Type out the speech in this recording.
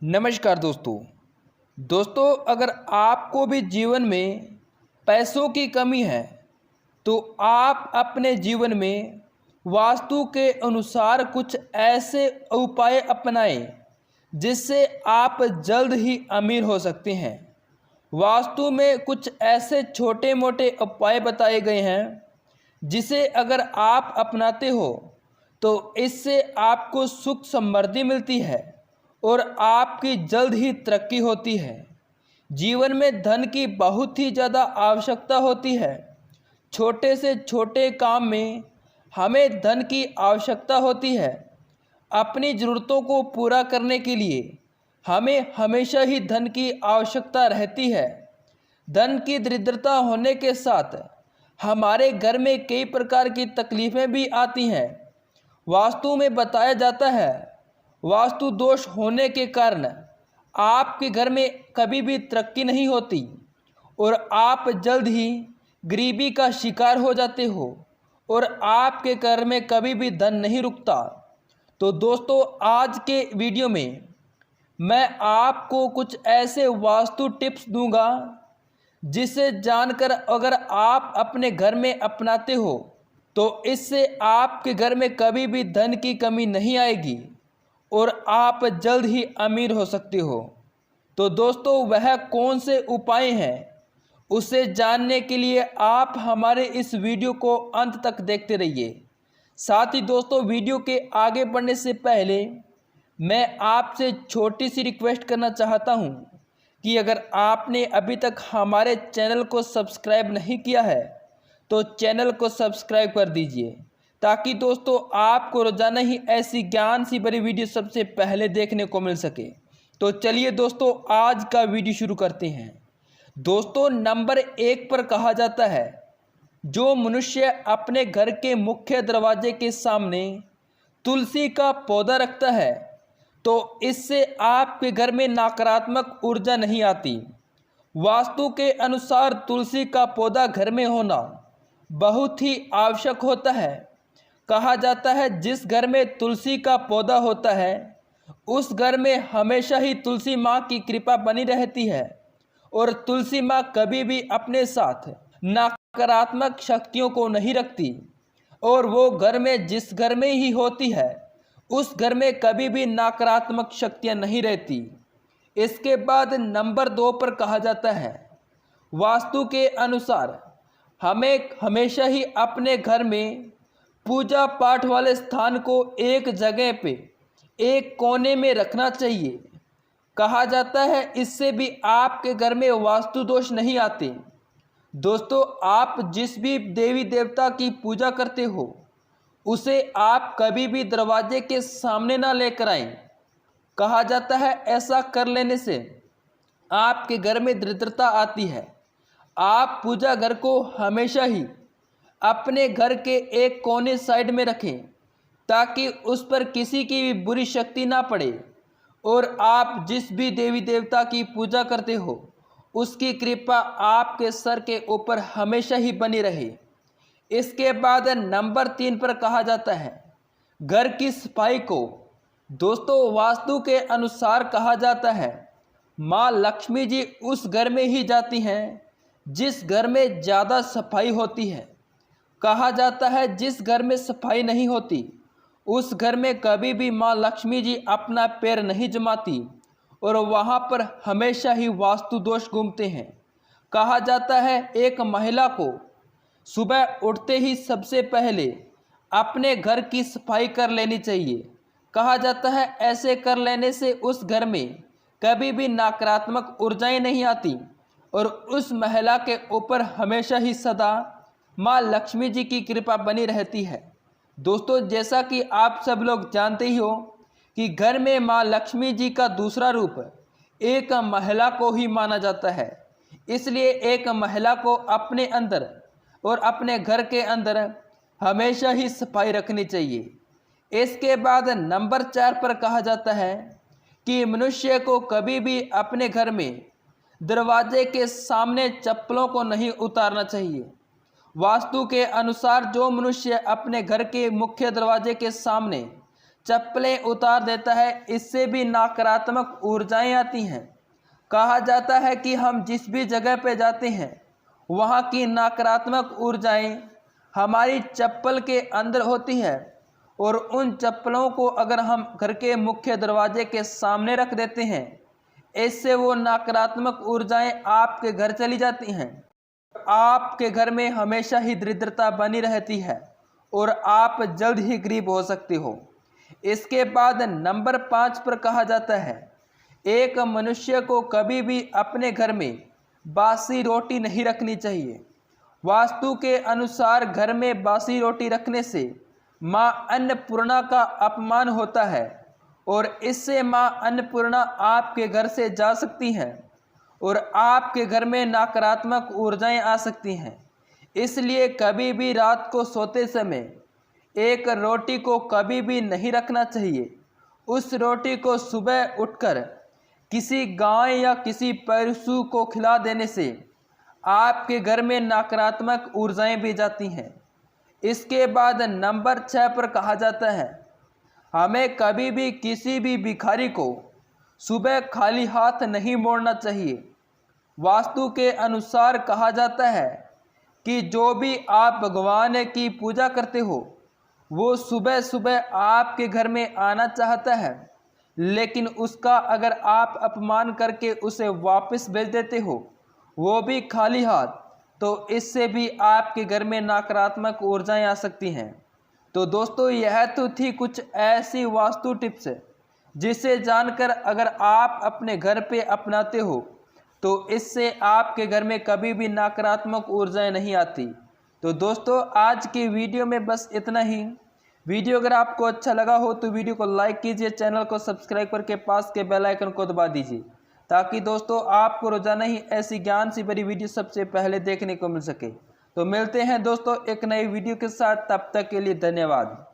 नमस्कार दोस्तों अगर आपको भी जीवन में पैसों की कमी है तो आप अपने जीवन में वास्तु के अनुसार कुछ ऐसे उपाय अपनाएं जिससे आप जल्द ही अमीर हो सकते हैं। वास्तु में कुछ ऐसे छोटे मोटे उपाय बताए गए हैं जिसे अगर आप अपनाते हो तो इससे आपको सुख समृद्धि मिलती है और आपकी जल्द ही तरक्की होती है। जीवन में धन की बहुत ही ज़्यादा आवश्यकता होती है। छोटे से छोटे काम में हमें धन की आवश्यकता होती है। अपनी ज़रूरतों को पूरा करने के लिए हमें हमेशा ही धन की आवश्यकता रहती है। धन की दरिद्रता होने के साथ हमारे घर में कई प्रकार की तकलीफ़ें भी आती हैं। वास्तु में बताया जाता है वास्तु दोष होने के कारण आपके घर में कभी भी तरक्की नहीं होती और आप जल्द ही गरीबी का शिकार हो जाते हो और आपके घर में कभी भी धन नहीं रुकता। तो दोस्तों आज के वीडियो में मैं आपको कुछ ऐसे वास्तु टिप्स दूंगा जिसे जानकर अगर आप अपने घर में अपनाते हो तो इससे आपके घर में कभी भी धन की कमी नहीं आएगी और आप जल्द ही अमीर हो सकते हो। तो दोस्तों वह कौन से उपाय हैं उसे जानने के लिए आप हमारे इस वीडियो को अंत तक देखते रहिए। साथ ही दोस्तों वीडियो के आगे बढ़ने से पहले मैं आपसे छोटी सी रिक्वेस्ट करना चाहता हूं कि अगर आपने अभी तक हमारे चैनल को सब्सक्राइब नहीं किया है तो चैनल को सब्सक्राइब कर दीजिए ताकि दोस्तों आपको रोजाना ही ऐसी ज्ञान सी भरी वीडियो सबसे पहले देखने को मिल सके। तो चलिए दोस्तों आज का वीडियो शुरू करते हैं। दोस्तों नंबर 1 पर कहा जाता है जो मनुष्य अपने घर के मुख्य दरवाजे के सामने तुलसी का पौधा रखता है तो इससे आपके घर में नकारात्मक ऊर्जा नहीं आती। वास्तु के अनुसार तुलसी का पौधा घर में होना बहुत ही आवश्यक होता है। कहा जाता है जिस घर में तुलसी का पौधा होता है उस घर में हमेशा ही तुलसी माँ की कृपा बनी रहती है और तुलसी माँ कभी भी अपने साथ नकारात्मक शक्तियों को नहीं रखती और वो घर में जिस घर में ही होती है उस घर में कभी भी नकारात्मक शक्तियाँ नहीं रहती। इसके बाद नंबर 2 पर कहा जाता है वास्तु के अनुसार हमें हमेशा ही अपने घर में पूजा पाठ वाले स्थान को एक जगह पे एक कोने में रखना चाहिए। कहा जाता है इससे भी आपके घर में वास्तु दोष नहीं आते। दोस्तों आप जिस भी देवी देवता की पूजा करते हो उसे आप कभी भी दरवाजे के सामने ना लेकर आएं। कहा जाता है ऐसा कर लेने से आपके घर में दरिद्रता आती है। आप पूजा घर को हमेशा ही अपने घर के एक कोने साइड में रखें ताकि उस पर किसी की भी बुरी शक्ति ना पड़े और आप जिस भी देवी देवता की पूजा करते हो उसकी कृपा आपके सर के ऊपर हमेशा ही बनी रहे। इसके बाद नंबर 3 पर कहा जाता है घर की सफाई को। दोस्तों वास्तु के अनुसार कहा जाता है माँ लक्ष्मी जी उस घर में ही जाती हैं जिस घर में ज़्यादा सफाई होती है। कहा जाता है जिस घर में सफाई नहीं होती उस घर में कभी भी माँ लक्ष्मी जी अपना पैर नहीं जमाती और वहाँ पर हमेशा ही वास्तु दोष घूमते हैं। कहा जाता है एक महिला को सुबह उठते ही सबसे पहले अपने घर की सफाई कर लेनी चाहिए। कहा जाता है ऐसे कर लेने से उस घर में कभी भी नकारात्मक ऊर्जाएं नहीं आती और उस महिला के ऊपर हमेशा ही सदा माँ लक्ष्मी जी की कृपा बनी रहती है। दोस्तों जैसा कि आप सब लोग जानते ही हो कि घर में माँ लक्ष्मी जी का दूसरा रूप एक महिला को ही माना जाता है, इसलिए एक महिला को अपने अंदर और अपने घर के अंदर हमेशा ही सफाई रखनी चाहिए। इसके बाद नंबर 4 पर कहा जाता है कि मनुष्य को कभी भी अपने घर में दरवाजे के सामने चप्पलों को नहीं उतारना चाहिए। वास्तु के अनुसार जो मनुष्य अपने घर के मुख्य दरवाजे के सामने चप्पलें उतार देता है, इससे भी नकारात्मक ऊर्जाएं आती हैं। कहा जाता है कि हम जिस भी जगह पे जाते हैं वहाँ की नकारात्मक ऊर्जाएं हमारी चप्पल के अंदर होती है, और उन चप्पलों को अगर हम घर के मुख्य दरवाजे के सामने रख देते हैं, इससे वो नकारात्मक ऊर्जाएं आपके घर चली जाती हैं। आपके घर में हमेशा ही दरिद्रता बनी रहती है और आप जल्द ही गरीब हो सकते हो। इसके बाद नंबर 5 पर कहा जाता है, एक मनुष्य को कभी भी अपने घर में बासी रोटी नहीं रखनी चाहिए। वास्तु के अनुसार घर में बासी रोटी रखने से माँ अन्नपूर्णा का अपमान होता है और इससे माँ अन्नपूर्णा आपके घर से जा सकती हैं और आपके घर में नकारात्मक ऊर्जाएं आ सकती हैं। इसलिए कभी भी रात को सोते समय एक रोटी को कभी भी नहीं रखना चाहिए। उस रोटी को सुबह उठकर किसी गाय या किसी पशु को खिला देने से आपके घर में नकारात्मक ऊर्जाएं भी जाती हैं। इसके बाद नंबर 6 पर कहा जाता है, हमें कभी भी किसी भी भिखारी को सुबह खाली हाथ नहीं मोड़ना चाहिए। वास्तु के अनुसार कहा जाता है कि जो भी आप भगवान की पूजा करते हो वो सुबह सुबह आपके घर में आना चाहता है, लेकिन उसका अगर आप अपमान करके उसे वापस भेज देते हो वो भी खाली हाथ, तो इससे भी आपके घर में नकारात्मक ऊर्जाएं आ सकती हैं। तो दोस्तों, यह तो थी कुछ ऐसी वास्तु टिप्स जिसे जानकर अगर आप अपने घर पे अपनाते हो तो इससे आपके घर में कभी भी नकारात्मक ऊर्जाएं नहीं आती। तो दोस्तों, आज की वीडियो में बस इतना ही। वीडियो अगर आपको अच्छा लगा हो तो वीडियो को लाइक कीजिए, चैनल को सब्सक्राइब करके पास के बेल आइकन को दबा दीजिए, ताकि दोस्तों आपको रोजाना ही ऐसी ज्ञान से भरी वीडियो सबसे पहले देखने को मिल सके। तो मिलते हैं दोस्तों एक नई वीडियो के साथ, तब तक के लिए धन्यवाद।